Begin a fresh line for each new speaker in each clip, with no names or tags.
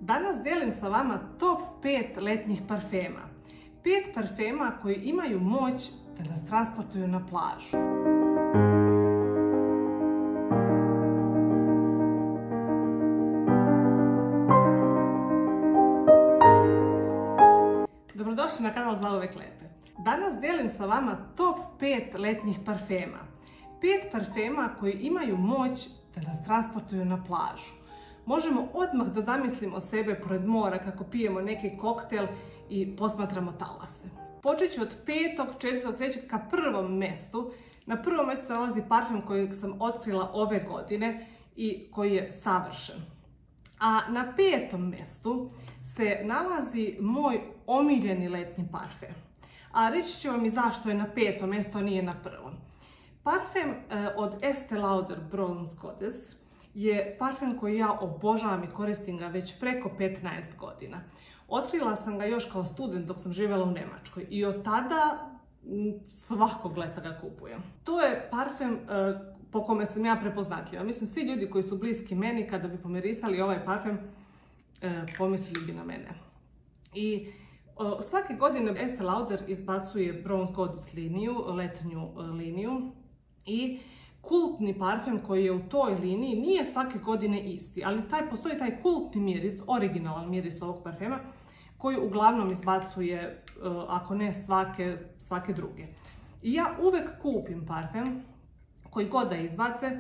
Danas dijelim sa vama top 5 letnjih parfema. 5 parfema koji imaju moć da nas transportuju na plažu. Dobrodošli na kanal Zauvek Lepe. Danas dijelim sa vama top 5 letnjih parfema. 5 parfema koji imaju moć da nas transportuju na plažu. Možemo odmah da zamislimo sebe pored mora kako pijemo neki koktel i posmatramo talase. Počet ću od 5., 4., 3. ka prvom mjestu. Na prvom mjestu se nalazi parfem kojeg sam otkrila ove godine i koji je savršen. A na 5. mjestu se nalazi moj omiljeni letnji parfem. A reći ću vam i zašto je na 5. mjestu, a nije na prvom. Parfem od Estee Lauder Bronze Goddess je parfem koji ja obožavam i koristim ga već preko 15 godina. Otkrila sam ga još kao student dok sam živjela u Njemačkoj i od tada svakog leta ga kupujem. To je parfem po kome sam ja prepoznatljiva. Mislim, svi ljudi koji su bliski meni kada bi pomirisali ovaj parfem pomislili bi na mene. I svake godine Estee Lauder izbacuje Bronze Goddess liniju, letnju liniju, i kultni parfem koji je u toj liniji nije svake godine isti, ali postoji taj kultni miris, originalan miris ovog parfema koji uglavnom izbacuje, ako ne svake druge. I ja uvek kupim parfem koji god da izbace,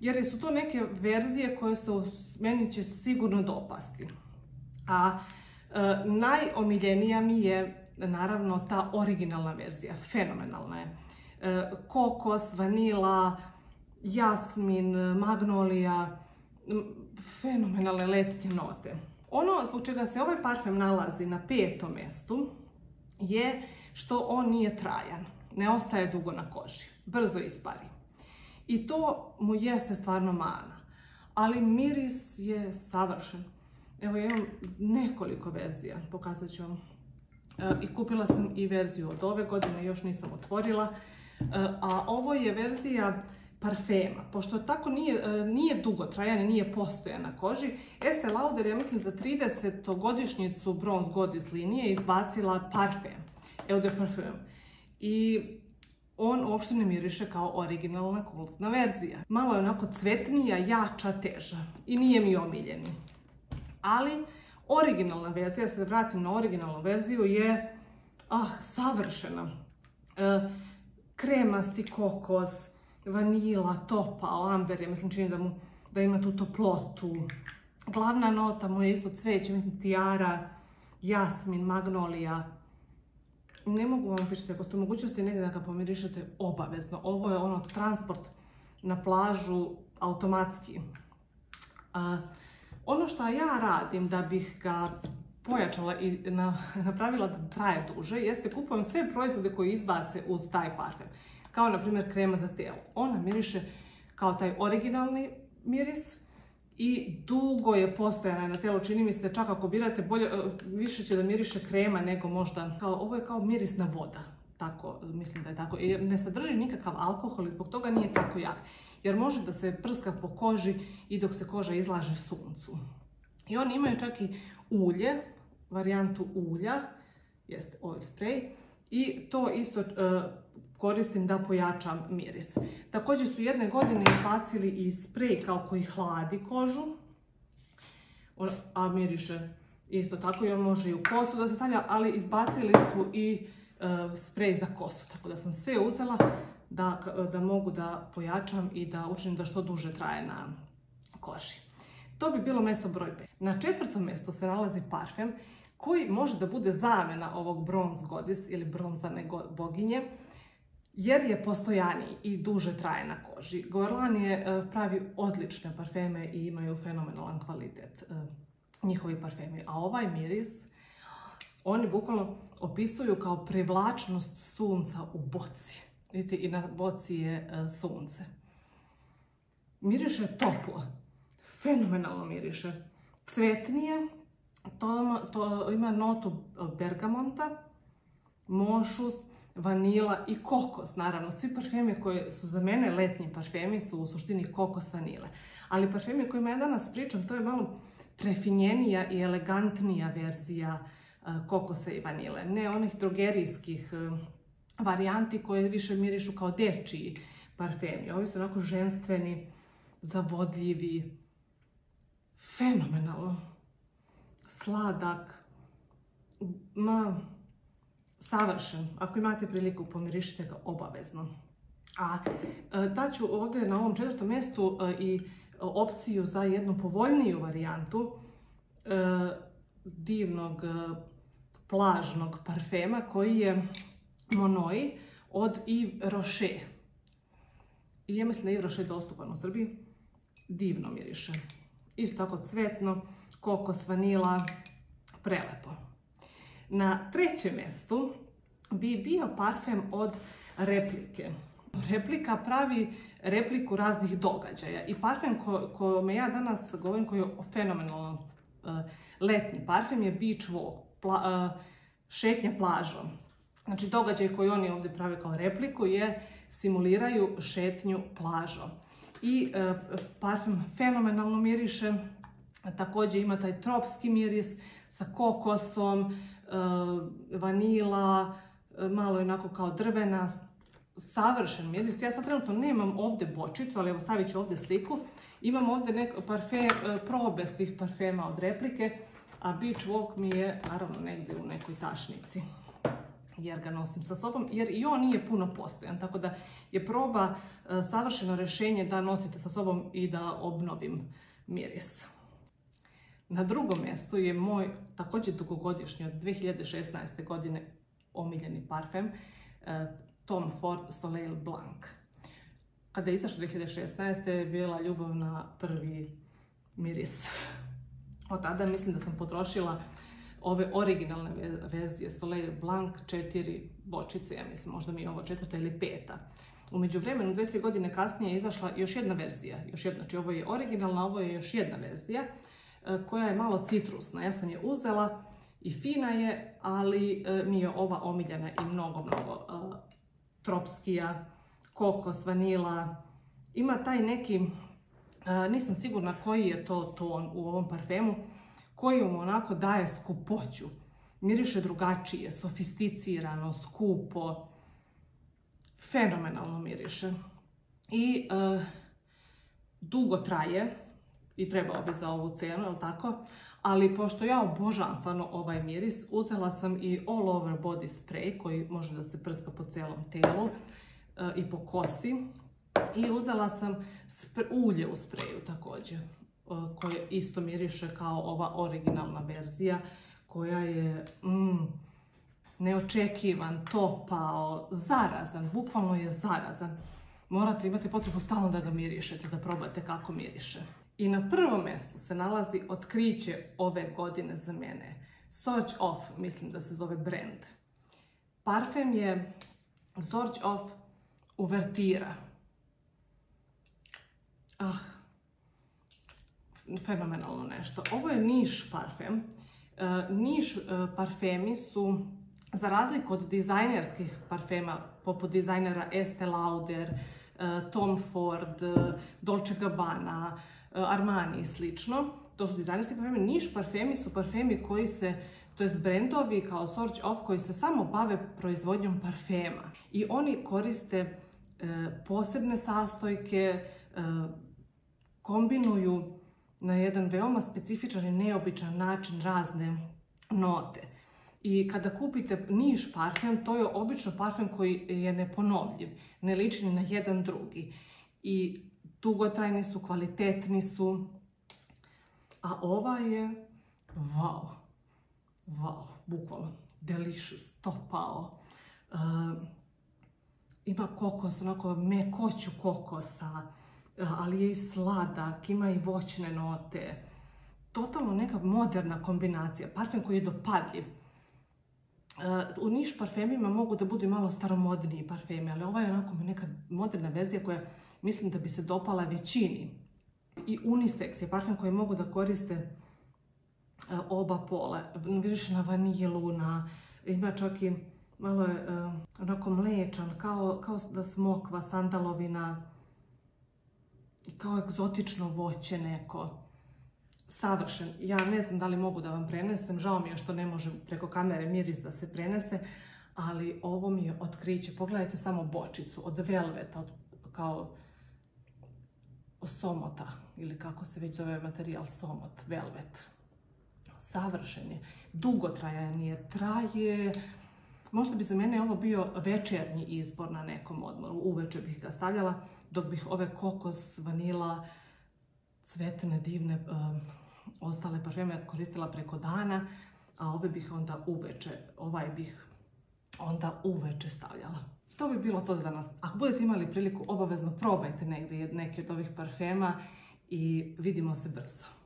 jer su to neke verzije koje meni će sigurno dopasti. A najomiljenija mi je naravno ta originalna verzija, fenomenalna je. Kokos, vanila, jasmin, magnolija, fenomenalne letnje note. Ono zbog čega se ovaj parfem nalazi na 5. mjestu je što on nije trajan, ne ostaje dugo na koži, brzo ispari. I to mu jeste stvarno mana, ali miris je savršen. Evo, ja imam nekoliko verzija, pokazat ću vam. I kupila sam i verziju od ove godine, još nisam otvorila. A ovo je verzija parfema, pošto tako nije dugotrajan i nije postojan na koži. Estee Lauder je, mislim, za 30-godišnjicu Bronze Goddess linije izbacila parfem, Eau de Parfum. I on uopšte ne miriše kao originalna kultna verzija. Malo je onako cvetnija, jača, teža i nije mi omiljeni. Ali originalna verzija, da se vratim na originalnu verziju, je savršena. Kremasti kokos, vanila, topao, amber, ja mislim čini da ima tu toplotu. Glavna nota mu je isto cveće, mislim tijara, jasmin, magnolija. Ne mogu vam pričati, ako ste u mogućnosti negdje da ga pomirišete, obavezno. Ovo je ono transport na plažu automatski. Ono što ja radim da bih ga pojačala i napravila da traje duže, jeste kupujem sve proizvode koji izbace uz taj parfem. Kao na primjer krema za telo. Ona miriše kao taj originalni miris i dugo je postojana na telu. Čini mi se da čak ako birate više će da miriše krema nego možda. Ovo je kao mirisna voda. Tako, mislim da je tako. Jer ne sadrži nikakav alkohol i zbog toga nije tako jak. Jer može da se prska po koži i dok se koža izlaže suncu. I oni imaju čak i ulje, varijantu ulja, jeste oil spray, i to isto koristim da pojačam miris. Također su jedne godine izbacili i sprej kao koji hladi kožu, a miriše isto tako i on može i u kosu da se stavlja, ali izbacili su i sprej za kosu, tako da sam sve uzela da mogu da pojačam i da učinim da što duže traje na koži. To bi bilo mjesto broj 5. Na 4. mjestu se nalazi parfem koji može da bude zamjena ovog Bronze Goddess ili bronzane boginje, jer je postojaniji i duže traje na koži. Guerlain pravi odlične parfeme i imaju fenomenalan kvalitet njihovi parfemi. A ovaj miris, oni bukvalno opisuju kao privlačnost sunca u boci. Vidite, i na boci je sunce. Miriše toplo. Fenomenalno miriše. Cvetnije, to ima notu bergamonta, mošus, vanila i kokos. Naravno, svi parfemi koji su za mene letnji parfemi su u suštini kokos vanile. Ali parfemi o kojima ja danas pričam, to je malo prefinjenija i elegantnija verzija kokosa i vanile. Ne onih drogerijskih varijanti koje više mirišu kao dečiji parfemi. Ovi su onako ženstveni, zavodljivi, fenomenalno, sladak, savršen. Ako imate priliku, pomirišite ga obavezno. A daću ovdje na ovom 4. mjestu i opciju za jednu povoljniju varijantu divnog plažnog parfema koji je Monoi od Yves Rocher. I ja mislim da je Yves Rocher dostupan u Srbiji. Divno miriše. Isto tako cvetno, kokos, vanila, prelepo. Na 3. mjestu bi bio parfem od Replike. Replika pravi repliku raznih događaja i parfem kome ja danas govorim, koji je fenomenalno letnji parfem, je Beach Walk, šetnja plažom. Znači, događaj koji oni ovdje prave kao repliku simuliraju šetnju plažom. I parfem fenomenalno miriše, također ima taj tropski miris sa kokosom, vanila, malo je onako kao drvena, savršen miris. Ja sad trenutno nemam ovdje bočicu, ali evo stavit ću ovdje sliku. Imam ovdje probe svih parfema od Replike, a Beach Walk mi je naravno negdje u nekoj tašnici, jer ga nosim sa sobom, jer i on nije puno postojan, tako da je proba savršeno rješenje da nosite sa sobom i da obnovim miris. Na 2. mjestu je moj također dugogodišnji od 2016. godine omiljeni parfem Tom Ford Soleil Blanc. Kada je izašao 2016. je bila ljubav na prvi miris. Od tada mislim da sam potrošila ove originalne verzije Soleil Blanc 4 bočice, ja mislim, možda mi je ovo 4. ili 5. U međuvremenu, 2-3 godine kasnije je izašla još jedna verzija. Znači, ovo je originalna, ovo je još jedna verzija koja je malo citrusna. Ja sam je uzela i fina je, ali mi je ova omiljena i mnogo tropskija, kokos, vanila. Ima taj neki, nisam sigurna koji je to ton u ovom parfemu, koji mu onako daje skupoću. Miriše drugačije, sofisticirano, skupo, fenomenalno miriše. I dugo traje i trebao bi za ovu cenu, jel tako? Ali pošto ja obožavam stvarno ovaj miris, uzela sam i all over body spray koji može da se prska po cijelom telu i po kosi. I uzela sam ulje u spreju također, koje isto miriše kao ova originalna verzija, koja je neočekivan, topao, zarazan, bukvalno je zarazan. Morate imati potrebu stalno da ga mirišete, da probate kako miriše. I na 1. mjestu se nalazi otkriće ove godine za mene. Sorge Off, mislim da se zove brand. Parfem je Sorge Off Uvertira. Fenomenalno nešto. Ovo je niš parfem. Niš parfemi su, za razliku od dizajnerskih parfema, poput dizajnera Estée Lauder, Tom Ford, Dolce Gabbana, Armani i slično, to su dizajnerski parfemi. Niš parfemi su parfemi koji se, to jest brendovi kao Sorge Off, koji se samo bave proizvodnjom parfema. I oni koriste posebne sastojke, kombinuju na jedan veoma specifičan i neobičan način razne note. I kada kupite niš parfem, to je obično parfem koji je neponovljiv, ne liči ni na jedan drugi. I dugotrajni su, kvalitetni su. A ova je wow, bukvalno delicious, topao. Ima kokos, onako mekoću kokosa, ali je i sladak, ima i voćne note. Totalno neka moderna kombinacija, parfem koji je dopadljiv. U niš parfemima mogu da budu malo staromodniji parfemi, ali ova je onako neka moderna verzija koja mislim da bi se dopala većini. I unisex je parfem koji mogu da koriste oba pola. Miriše na vanilu, ima čak i Malo je onako mlečan, kao da smokva, sandalovina i kao egzotično voće neko. Savršen. Ja ne znam da li mogu da vam prenesem, žao mi je što ne može preko kamere miris da se prenese, ali ovo mi je otkriće. Pogledajte samo bočicu od velveta, kao somota, ili kako se već zove materijal, somot, velvet. Savršen je, dugotrajan je, traje. Možda bi za mene ovo bio večernji izbor na nekom odmoru, uveče bih ga stavljala, dok bih ove kokos, vanila, cvetne, divne, ostale parfeme koristila preko dana, a ove bih onda uveče, ovaj bih onda uveče stavljala. To bi bilo to za danas. Ako budete imali priliku, obavezno probajte negdje neki od ovih parfema i vidimo se brzo.